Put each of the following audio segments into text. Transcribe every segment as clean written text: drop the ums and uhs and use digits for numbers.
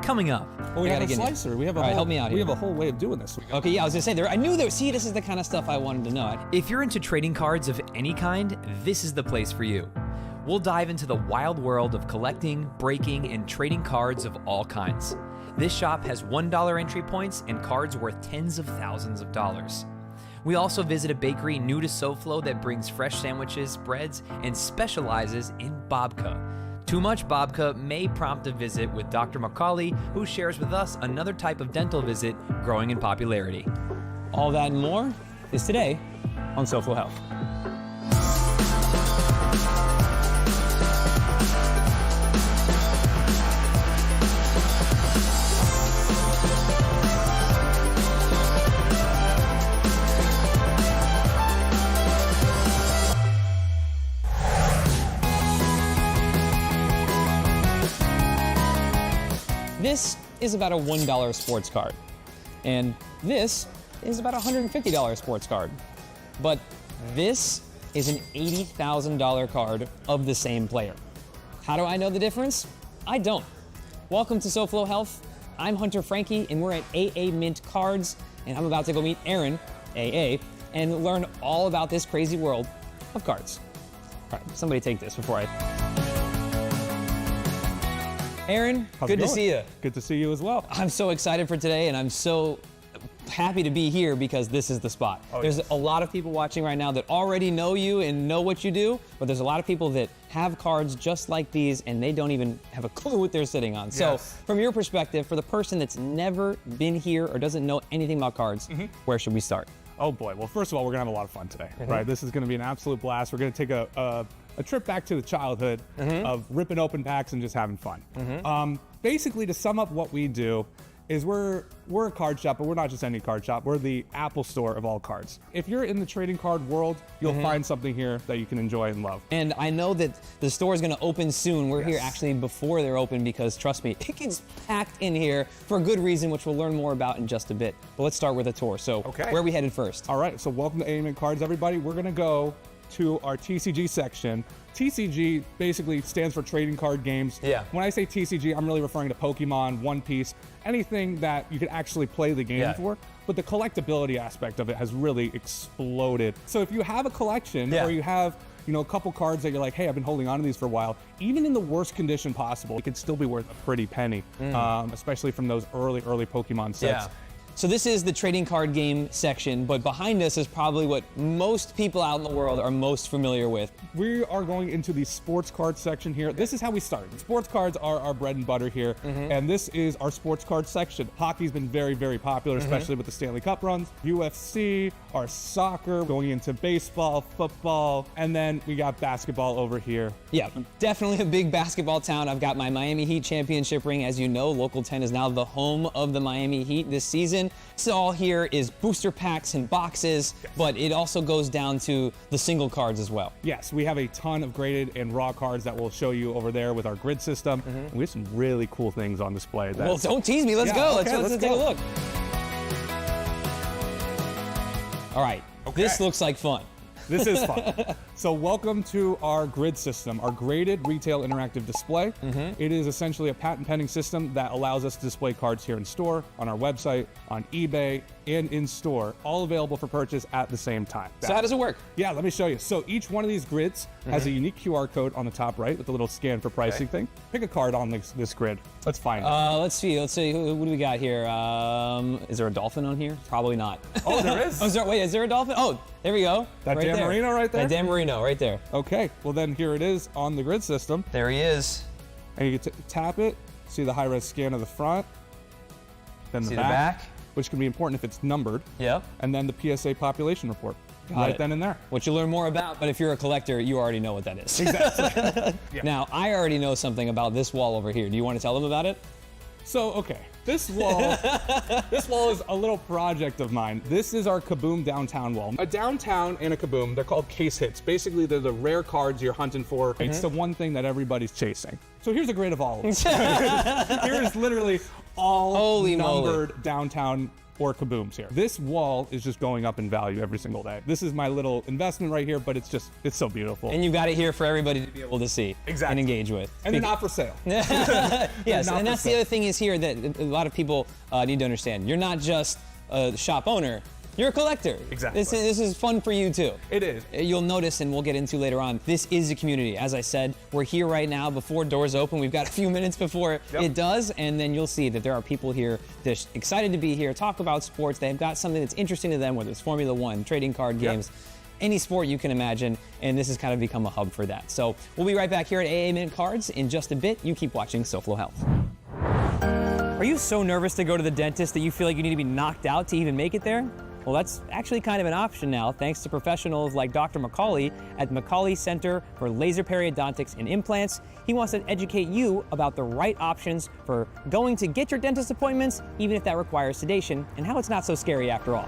coming up. Well, we have a slicer. We have a All right, help me out here. We have a whole way of doing this. Okay, yeah, I was gonna say, I knew there, see, this is the kind of stuff I wanted to know. If you're into trading cards of any kind, this is the place for you. We'll dive into the wild world of collecting, breaking, and trading cards of all kinds. This shop has $1 entry points and cards worth tens of thousands of dollars. We also visit a bakery new to SoFlo that brings fresh sandwiches, breads, and specializes in babka. Too much babka may prompt a visit with Dr. Macaulay, who shares with us another type of dental visit growing in popularity. All that and more is today on SoFlo Health. This is about a $1 sports card, and this is about a $150 sports card. But this is an $80,000 card of the same player. How do I know the difference? I don't. Welcome to SoFlo Health. I'm Hunter Frankie, and we're at AA Mint Cards, and I'm about to go meet Aaron, AA, and learn all about this crazy world of cards. All right, somebody take this before I... Aaron, good to see you. Good to see you as well. I'm so excited for today, and I'm so happy to be here because this is the spot. There's a lot of people watching right now that already know you and know what you do, but there's a lot of people that have cards just like these and they don't even have a clue what they're sitting on. So from your perspective, for the person that's never been here or doesn't know anything about cards, where should we start? Oh boy, well first of all, we're gonna have a lot of fun today, right? This is gonna be an absolute blast. We're gonna take a trip back to the childhood of ripping open packs and just having fun. Basically, to sum up what we do is we're a card shop, but we're not just any card shop. We're the Apple Store of all cards. If you're in the trading card world, you'll find something here that you can enjoy and love. And I know that the store is going to open soon. We're here actually before they're open because, trust me, it gets packed in here for a good reason, which we'll learn more about in just a bit. But let's start with a tour. So where are we headed first? All right, so welcome to AA Mint Cards, everybody. We're going to go to our TCG section. TCG basically stands for trading card games. When I say TCG, I'm really referring to Pokemon, One Piece, anything that you could actually play the game for. But the collectability aspect of it has really exploded. So if you have a collection or you have, you know, a couple cards that you're like, hey, I've been holding on to these for a while, even in the worst condition possible, it could still be worth a pretty penny, especially from those early Pokemon sets. So this is the trading card game section, but behind us is probably what most people out in the world are most familiar with. We are going into the sports card section here. This is how we started. Sports cards are our bread and butter here, and this is our sports card section. Hockey's been very, very popular, especially with the Stanley Cup runs. UFC, our soccer, going into baseball, football, and then we got basketball over here. Yeah, definitely a big basketball town. I've got my Miami Heat championship ring. As you know, Local 10 is now the home of the Miami Heat this season. So all here is booster packs and boxes, but it also goes down to the single cards as well. Yes, we have a ton of graded and raw cards that we'll show you over there with our grid system. And we have some really cool things on display. Well, don't tease me. Let's go. Okay, let's take a look. All right. This looks like fun. This is fun. So welcome to our grid system, our graded retail interactive display. It is essentially a patent pending system that allows us to display cards here in store, on our website, on eBay, and in store, all available for purchase at the same time. So how does it work? Yeah, let me show you. So each one of these grids has a unique QR code on the top right with the little scan for pricing thing. Pick a card on this grid. Let's find it. Let's see. What do we got here? Is there a dolphin on here? Probably not. Oh, there is. Wait, is there a dolphin? Oh, there we go. That right Dan there. Marino right there? That Dan Marino right there. Okay, well then here it is on the grid system. There he is. And you can tap it, see the high-res scan of the front, then the back, which can be important if it's numbered. Yep. And then the PSA population report. Right then and there. Which you'll learn more about, but if you're a collector, you already know what that is. Exactly. Now, I already know something about this wall over here. Do you want to tell them about it? So, okay, this wall is a little project of mine. This is our Kaboom downtown wall. A downtown and a Kaboom, they're called case hits. Basically, they're the rare cards you're hunting for. It's the one thing that everybody's chasing. So here's a grade of all of them. Here is literally all Holy numbered moly. downtown or kabooms here. This wall is just going up in value every single day. This is my little investment right here, but it's so beautiful. And you've got it here for everybody to be able to see Exactly. and engage with. And they're not for sale. Yes, and that's the other thing is here that a lot of people need to understand. You're not just a shop owner, you're a collector. Exactly. This is fun for you too. It is. You'll notice, and we'll get into later on, this is a community. As I said, we're here right now before doors open. We've got a few minutes before it does, and then you'll see that there are people here that's excited to be here, talk about sports. They've got something that's interesting to them, whether it's Formula One, trading card games, any sport you can imagine, and this has kind of become a hub for that. So we'll be right back here at AA Mint Cards in just a bit. You keep watching SoFlo Health. Are you so nervous to go to the dentist that you feel like you need to be knocked out to even make it there? Well, that's actually kind of an option now, thanks to professionals like Dr. McCauley at the McCauley Center for Laser Periodontics and Implants. He wants to educate you about the right options for going to get your dentist appointments, even if that requires sedation, and how it's not so scary after all.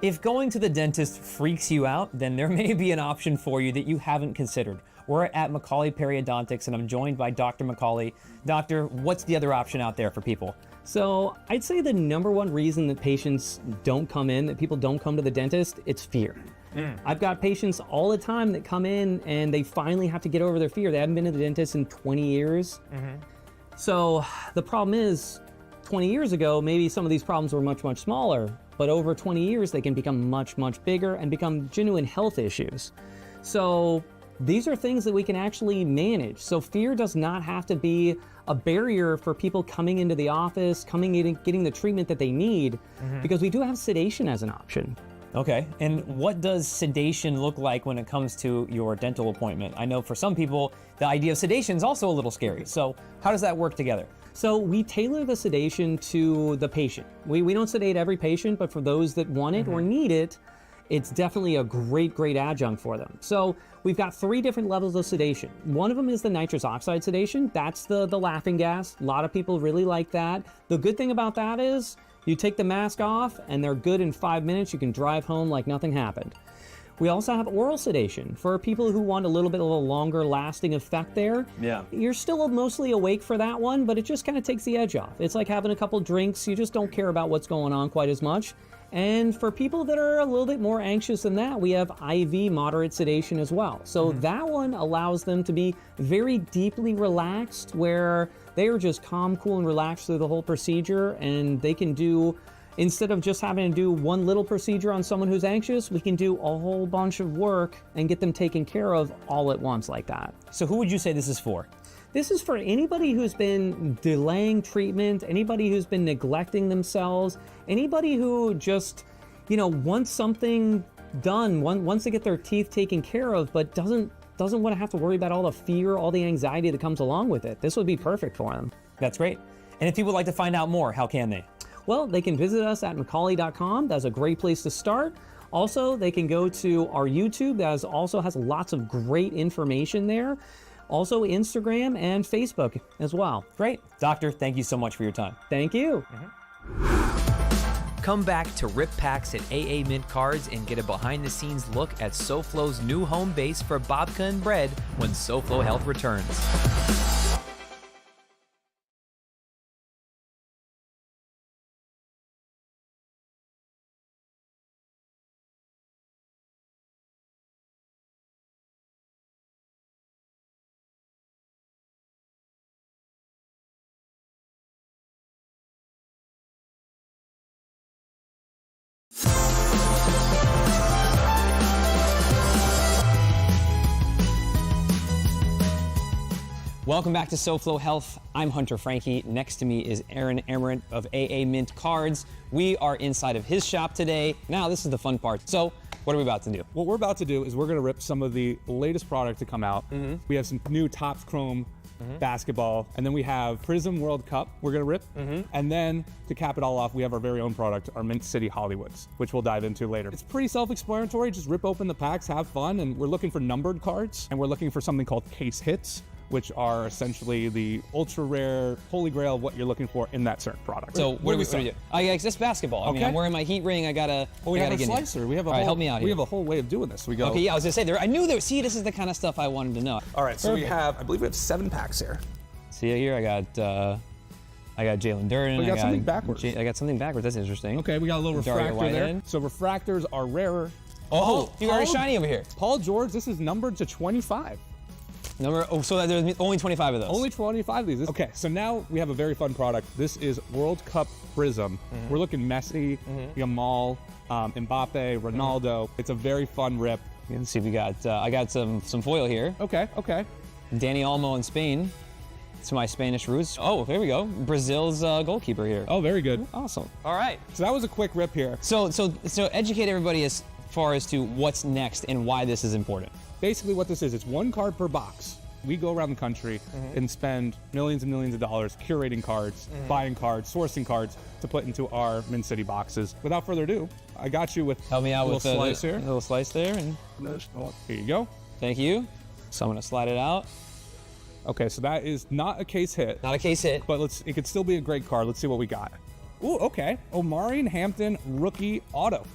If going to the dentist freaks you out, then there may be an option for you that you haven't considered. We're at McCauley Periodontics, and I'm joined by Dr. McCauley. Doctor, what's the other option out there for people? So I'd say the number one reason that patients don't come in, that people don't come to the dentist, it's fear. I've got patients all the time that come in and they finally have to get over their fear. They haven't been to the dentist in 20 years. So the problem is, 20 years ago, maybe some of these problems were much, much smaller, but over 20 years, they can become much, much bigger and become genuine health issues. So these are things that we can actually manage. So fear does not have to be a barrier for people coming into the office, coming in and getting the treatment that they need, because we do have sedation as an option. Okay, and what does sedation look like when it comes to your dental appointment? I know for some people, the idea of sedation is also a little scary. So how does that work together? So we tailor the sedation to the patient. We don't sedate every patient, but for those that want it or need it, it's definitely a great, great adjunct for them. So we've got 3 different levels of sedation. One of them is the nitrous oxide sedation. That's the laughing gas. A lot of people really like that. The good thing about that is you take the mask off and they're good in 5 minutes. You can drive home like nothing happened. We also have oral sedation for people who want a little bit of a longer lasting effect there. Yeah. You're still mostly awake for that one, but it just kind of takes the edge off. It's like having a couple drinks. You just don't care about what's going on quite as much. And for people that are a little bit more anxious than that, we have IV moderate sedation as well. So that one allows them to be very deeply relaxed, where they are just calm, cool, and relaxed through the whole procedure, and they can do, instead of just having to do one little procedure on someone who's anxious, we can do a whole bunch of work and get them taken care of all at once like that. So who would you say this is for? This is for anybody who's been delaying treatment, anybody who's been neglecting themselves, anybody who just, wants something done, wants to get their teeth taken care of, but doesn't want to have to worry about all the fear, all the anxiety that comes along with it. This would be perfect for them. That's great. And if people would like to find out more, how can they? Well, they can visit us at McCauley.com. That's a great place to start. Also, they can go to our YouTube. That also has lots of great information there. Also, Instagram and Facebook as well. Great. Doctor, thank you so much for your time. Thank you. Come back to rip packs at AA Mint Cards and get a behind-the-scenes look at SoFlo's new home base for babka and bread when SoFlo Health returns. Welcome back to SoFlo Health. I'm Hunter Frankie. Next to me is Aaron Emerant of AA Mint Cards. We are inside of his shop today. Now, this is the fun part. So, what are we about to do? What we're about to do is we're going to rip some of the latest product to come out. We have some new Topps Chrome basketball, and then we have Prism World Cup we're going to rip. And then to cap it all off, we have our very own product, our Mint City Hollywoods, which we'll dive into later. It's pretty self-explanatory. Just rip open the packs, have fun, and we're looking for numbered cards, and we're looking for something called case hits, which are essentially the ultra rare holy grail of what you're looking for in that certain product. So what do we do? I guess basketball. I mean, I'm wearing my heat ring. I gotta. Well, we have a slicer. We have a All right, help me out here. We have a whole way of doing this. We go. Okay, yeah, I was gonna say there. I knew there. See, this is the kind of stuff I wanted to know. All right, so we have. I believe we have 7 packs here. See here, I got Jalen Durden. We got something backwards. I got something backwards. That's interesting. Okay, we got a little refractor there. So refractors are rarer. Oh, you got a shiny over here. Paul George, this is numbered to 25. So there's only 25 of those. Only 25 of these. Okay, so now we have a very fun product. This is World Cup Prism. We're looking Messi, Yamal, Mbappe, Ronaldo. It's a very fun rip. Let's see, we got I got some foil here. Okay. Danny Olmo in Spain. It's my Spanish roots. Oh, there we go. Brazil's goalkeeper here. Oh, very good. Awesome. All right. So that was a quick rip here. So educate everybody as far as to what's next and why this is important. Basically what this is, it's 1 card per box. We go around the country and spend millions and millions of dollars curating cards, buying cards, sourcing cards to put into our Min City boxes. Without further ado, I got you with Help me out a with little slice here. A little slice there. And Here you go. thank you. So I'm gonna slide it out. Okay, so that is not a case hit. Not a case hit. But it could still be a great card. Let's see what we got. Ooh, okay. Omarion Hampton rookie auto.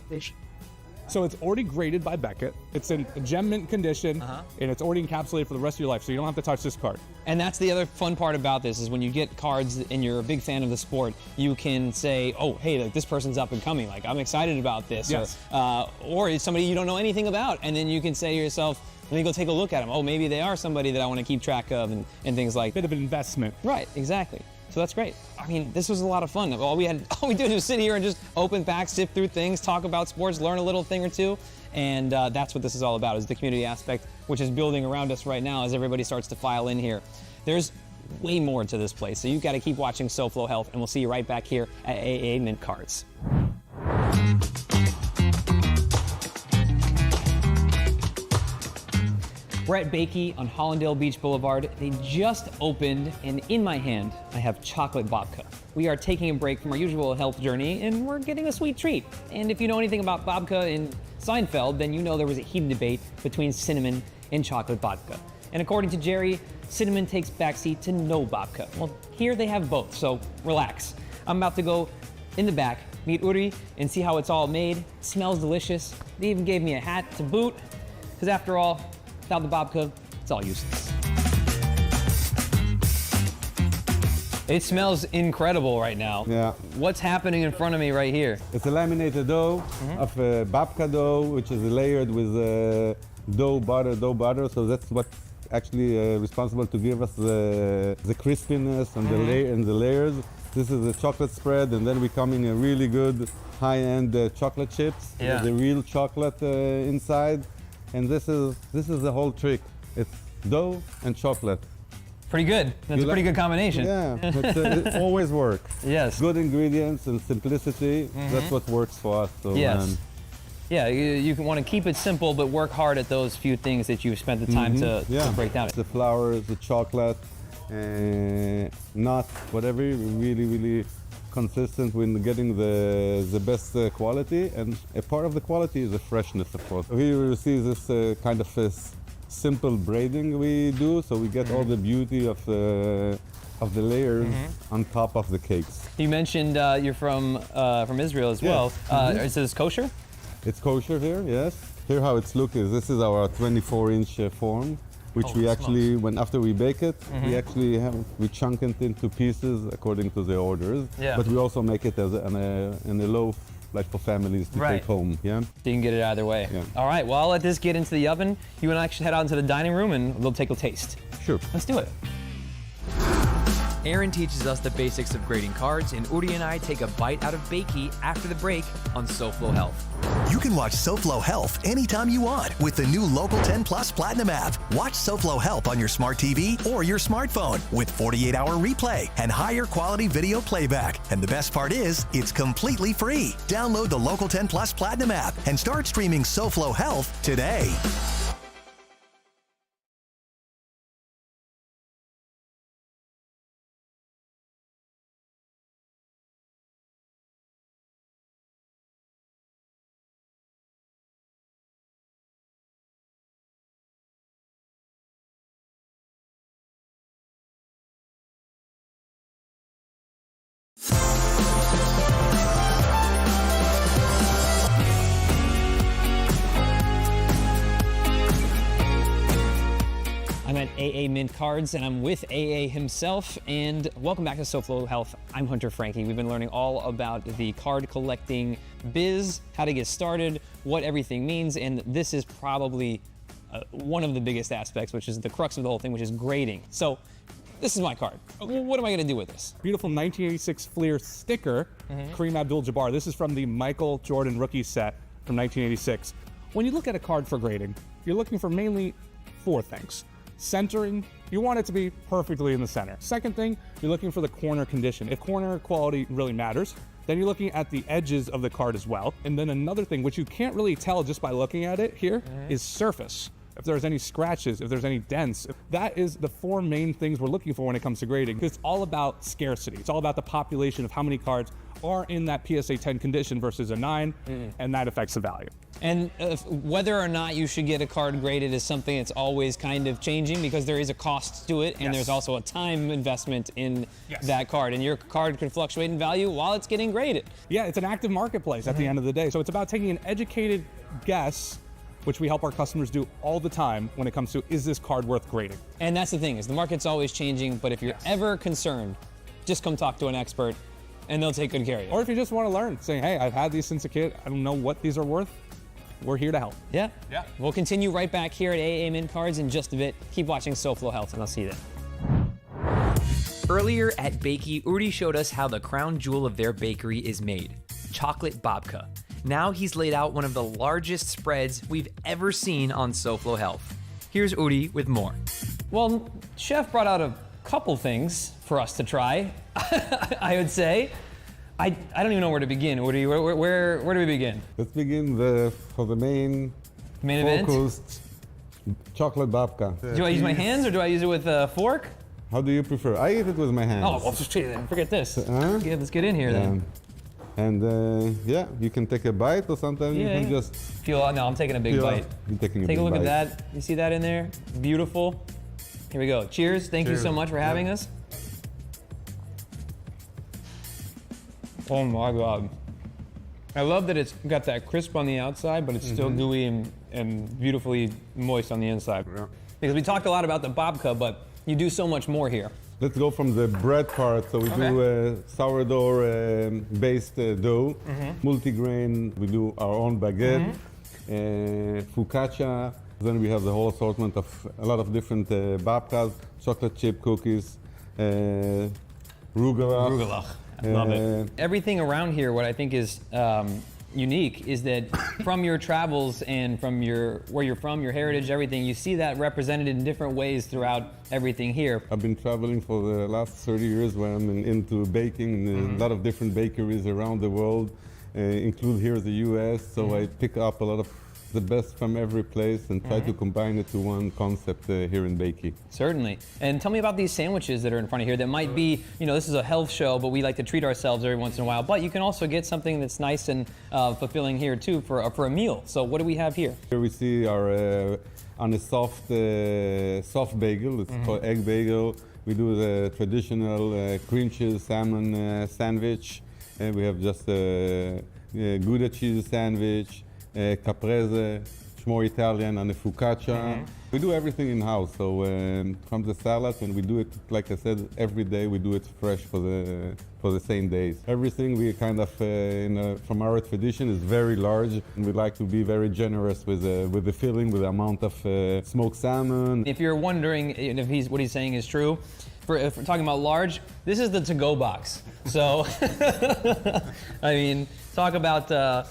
So it's already graded by Beckett. It's in gem mint condition, and it's already encapsulated for the rest of your life, so you don't have to touch this card. And that's the other fun part about this is when you get cards and you're a big fan of the sport, you can say, oh, hey, like, this person's up and coming. Like, I'm excited about this. Yes. Or it's somebody you don't know anything about, and then you can say to yourself, let me go take a look at them. Oh, maybe they are somebody that I want to keep track of and things like that. Bit of an investment. Right, exactly. So that's great. I mean, this was a lot of fun. All we did was sit here and just open packs, sift through things, talk about sports, learn a little thing or two. And that's what this is all about, is the community aspect, which is building around us right now as everybody starts to file in here. There's way more to this place, so you've got to keep watching SoFlo Health, and we'll see you right back here at AA Mint Cards. We're at Bakey on Hollandale Beach Boulevard. They just opened, and in my hand, I have chocolate babka. We are taking a break from our usual health journey, and we're getting a sweet treat. And if you know anything about babka in Seinfeld, then you know there was a heated debate between cinnamon and chocolate babka. And according to Jerry, cinnamon takes backseat to no babka. Well, here they have both, so relax. I'm about to go in the back, meet Uri, and see how it's all made. It smells delicious. They even gave me a hat to boot, because after all, without the babka, it's all useless. It smells incredible right now. Yeah. What's happening in front of me right here? It's a laminated dough of babka dough, which is layered with dough butter. So that's what actually responsible to give us the crispiness and the layers. This is the chocolate spread, and then we come in a really good high-end chocolate chips. Yeah. The real chocolate inside. And this is the whole trick. It's dough and chocolate. Pretty good. That's a pretty good combination. Yeah, it always works. Yes. Good ingredients and simplicity, that's what works for us. So, Yes. Yeah, you want to keep it simple, but work hard at those few things that you've spent the time to break down. The flour, the chocolate, not whatever, really, really consistent when getting the best quality, and a part of the quality is the freshness, of course. Here you see this kind of simple braiding we do, so we get all the beauty of the layers on top of the cakes. You mentioned you're from Israel as well. Is this kosher? It's kosher here, yes. Here how it's looking. This is our 24-inch form, which we actually, after we bake it, we chunk it into pieces according to the orders. Yeah. But we also make it as in a loaf, like for families to take home. Yeah. So you can get it either way. Yeah. All right. Well, I'll let this get into the oven. You and I should head out into the dining room and we'll take a taste. Sure. Let's do it. Aaron teaches us the basics of grading cards, and Uri and I take a bite out of Bakey after the break on SoFlo Health. You can watch SoFlo Health anytime you want with the new Local 10 Plus Platinum app. Watch SoFlo Health on your smart TV or your smartphone with 48-hour replay and higher quality video playback. And the best part is, it's completely free. Download the Local 10 Plus Platinum app and start streaming SoFlo Health today. AA Mint Cards, and I'm with AA himself. And welcome back to SoFlo Health. I'm Hunter Frankie. We've been learning all about the card collecting biz, how to get started, what everything means, and this is probably one of the biggest aspects, which is the crux of the whole thing, which is grading. So this is my card. What am I gonna do with this? Beautiful 1986 Fleer sticker, Kareem Abdul-Jabbar. This is from the Michael Jordan rookie set from 1986. When you look at a card for grading, you're looking for mainly 4 things. Centering, you want it to be perfectly in the center. Second thing, you're looking for the corner condition. If corner quality really matters, then you're looking at the edges of the card as well. And then another thing, which you can't really tell just by looking at it here, is surface. If there's any scratches, if there's any dents. That is the 4 main things we're looking for when it comes to grading. It's all about scarcity. It's all about the population of how many cards are in that PSA 10 condition versus a 9, and that affects the value. And whether or not you should get a card graded is something that's always kind of changing because there is a cost to it, and there's also a time investment in that card. And your card can fluctuate in value while it's getting graded. Yeah, it's an active marketplace at the end of the day. So it's about taking an educated guess, which we help our customers do all the time when it comes to, is this card worth grading? And that's the thing, is the market's always changing, but if you're ever concerned, just come talk to an expert and they'll take good care of you. Or if you just want to learn, saying, hey, I've had these since a kid, I don't know what these are worth, we're here to help. Yeah. We'll continue right back here at AA Mint Cards in just a bit. Keep watching SoFlo Health and I'll see you there. Earlier at Bakey, Uri showed us how the crown jewel of their bakery is made, chocolate babka. Now he's laid out one of the largest spreads we've ever seen on SoFlo Health. Here's Uri with more. Well, Chef brought out a couple things for us to try, I would say. I don't even know where to begin. Where do we begin? Let's begin for the main event? focused chocolate babka. Do I use my hands or do I use it with a fork? How do you prefer? I eat it with my hands. Oh, well, forget this. Yeah, let's get in here then. And yeah, you can take a bite or sometimes you can just no, I'm taking a big bite. You're taking a Take big a look bite. at that. You see that in there? Beautiful. Here we go. Cheers. Thank you so much for having us. Oh my God. I love that it's got that crisp on the outside, but it's still gooey and beautifully moist on the inside. Yeah. Because we talked a lot about the babka, but you do so much more here. Let's go from the bread part. So we do sourdough based dough, multigrain. We do our own baguette, focaccia. Then we have the whole assortment of a lot of different babkas, chocolate chip cookies, rugelach. I love it. Everything around here, what I think is unique is that from your travels and from where you're from, your heritage, everything, you see that represented in different ways throughout everything here. I've been traveling for the last 30 years where I'm into baking in a lot of different bakeries around the world, include here the US, so I pick up a lot of the best from every place and try to combine it to one concept here in Bakey. Certainly. And tell me about these sandwiches that are in front of here that might be, this is a health show, but we like to treat ourselves every once in a while. But you can also get something that's nice and fulfilling here too for a meal. So what do we have here? Here we see our on a soft bagel. It's called egg bagel. We do the traditional cream cheese salmon sandwich. And we have just a Gouda cheese sandwich, caprese, more Italian, and a focaccia. We do everything in-house, so from the salad, and we do it, like I said, every day. We do it fresh for the same days. Everything we kind of, from our tradition, is very large, and we like to be very generous with the filling, with the amount of smoked salmon. If you're wondering if what he's saying is true, if we're talking about large, this is the to-go box. So, I mean, talk about the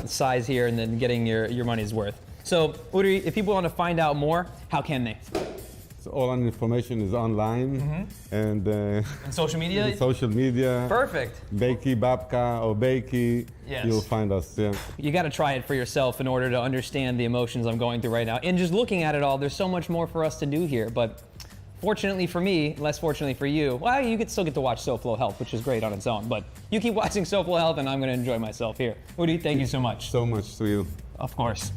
size here and then getting your money's worth. So, Uri, if people want to find out more, how can they? So all our information is online and And social media? social media. Perfect. Bakey, babka, or Bakey. Yes. You'll find us. Yeah. You got to try it for yourself in order to understand the emotions I'm going through right now. And just looking at it all, there's so much more for us to do here. But fortunately for me, less fortunately for you, well, you still get to watch SoFlo Health, which is great on its own. But you keep watching SoFlo Health, and I'm going to enjoy myself here. Udi, thank you so much. So much to you. Of course.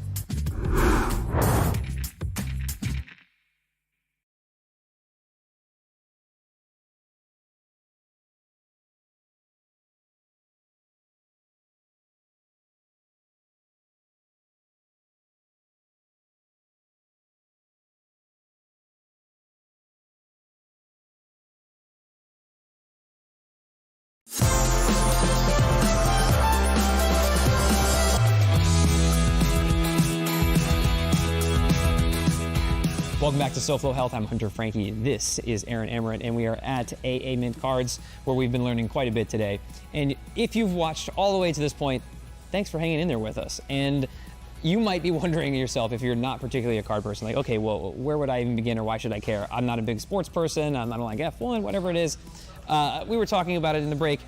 Welcome back to SoFlo Health. I'm Hunter Frankie. This is Aaron Emmerich, and we are at AA Mint Cards, where we've been learning quite a bit today. And if you've watched all the way to this point, thanks for hanging in there with us. And you might be wondering yourself, if you're not particularly a card person, like, okay, well, where would I even begin, or why should I care? I'm not a big sports person. I'm not like F1, whatever it is. We were talking about it in the break,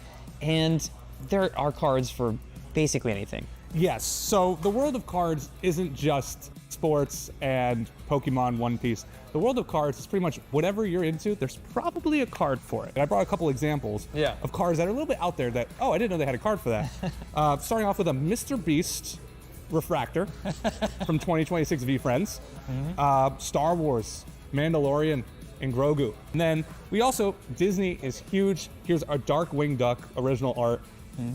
and there are cards for basically anything. Yes, so the world of cards isn't just sports and Pokemon One Piece. The world of cards is pretty much whatever you're into, there's probably a card for it. And I brought a couple examples of cards that are a little bit out there that, oh, I didn't know they had a card for that. Starting off with a Mr. Beast Refractor from 2026 V-Friends, Star Wars, Mandalorian, and Grogu. And then we also, Disney is huge. Here's our Darkwing Duck original art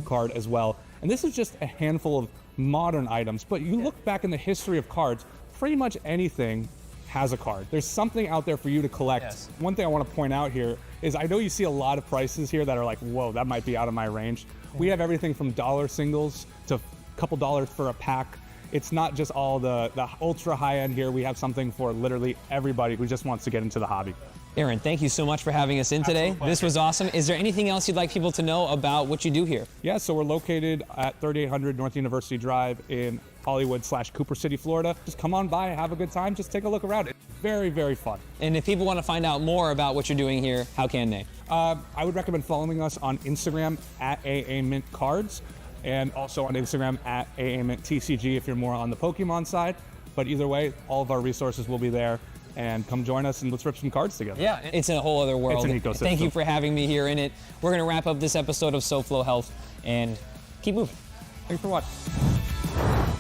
card as well. And this is just a handful of modern items, but you look back in the history of cards, pretty much anything has a card. There's something out there for you to collect. Yes. One thing I want to point out here is I know you see a lot of prices here that are like, whoa, that might be out of my range. We have everything from dollar singles to a couple dollars for a pack. It's not just all the ultra high end here. We have something for literally everybody who just wants to get into the hobby. Aaron, thank you so much for having us in today. This was awesome. Is there anything else you'd like people to know about what you do here? Yeah, so we're located at 3800 North University Drive in Hollywood/Cooper City, Florida. Just come on by, have a good time, just take a look around. It's very, very fun. And if people want to find out more about what you're doing here, how can they? I would recommend following us on Instagram at AA Mint Cards, and also on Instagram at AA Mint TCG if you're more on the Pokemon side. But either way, all of our resources will be there. And come join us and let's rip some cards together. Yeah, it's a whole other world. It's an ecosystem. Thank you for having me here in it. We're going to wrap up this episode of SoFlo Health and keep moving. Thanks for watching.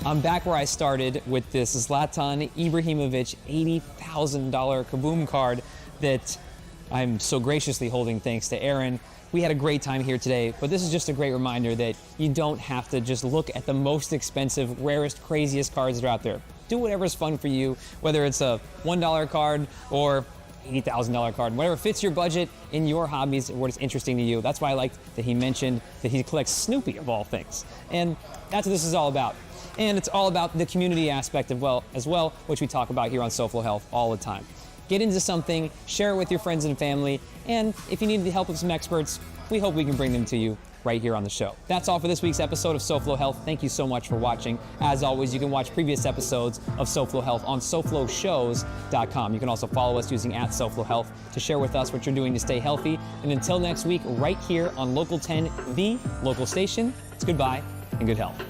I'm back where I started with this Zlatan Ibrahimovic $80,000 Kaboom card that I'm so graciously holding thanks to Aaron. We had a great time here today, but this is just a great reminder that you don't have to just look at the most expensive, rarest, craziest cards that are out there. Do whatever's fun for you, whether it's a $1 card or $80,000 card, whatever fits your budget in your hobbies or what is interesting to you. That's why I liked that he mentioned that he collects Snoopy of all things. And that's what this is all about. And it's all about the community aspect as well, which we talk about here on SoFlo Health all the time. Get into something, share it with your friends and family, and if you need the help of some experts, we hope we can bring them to you right here on the show. That's all for this week's episode of SoFlo Health. Thank you so much for watching. As always, you can watch previous episodes of SoFlo Health on SoFloShows.com. You can also follow us using @SoFlo Health to share with us what you're doing to stay healthy. And until next week, right here on Local 10, the local station, it's goodbye and good health.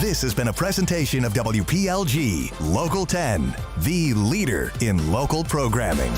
This has been a presentation of WPLG Local 10, the leader in local programming.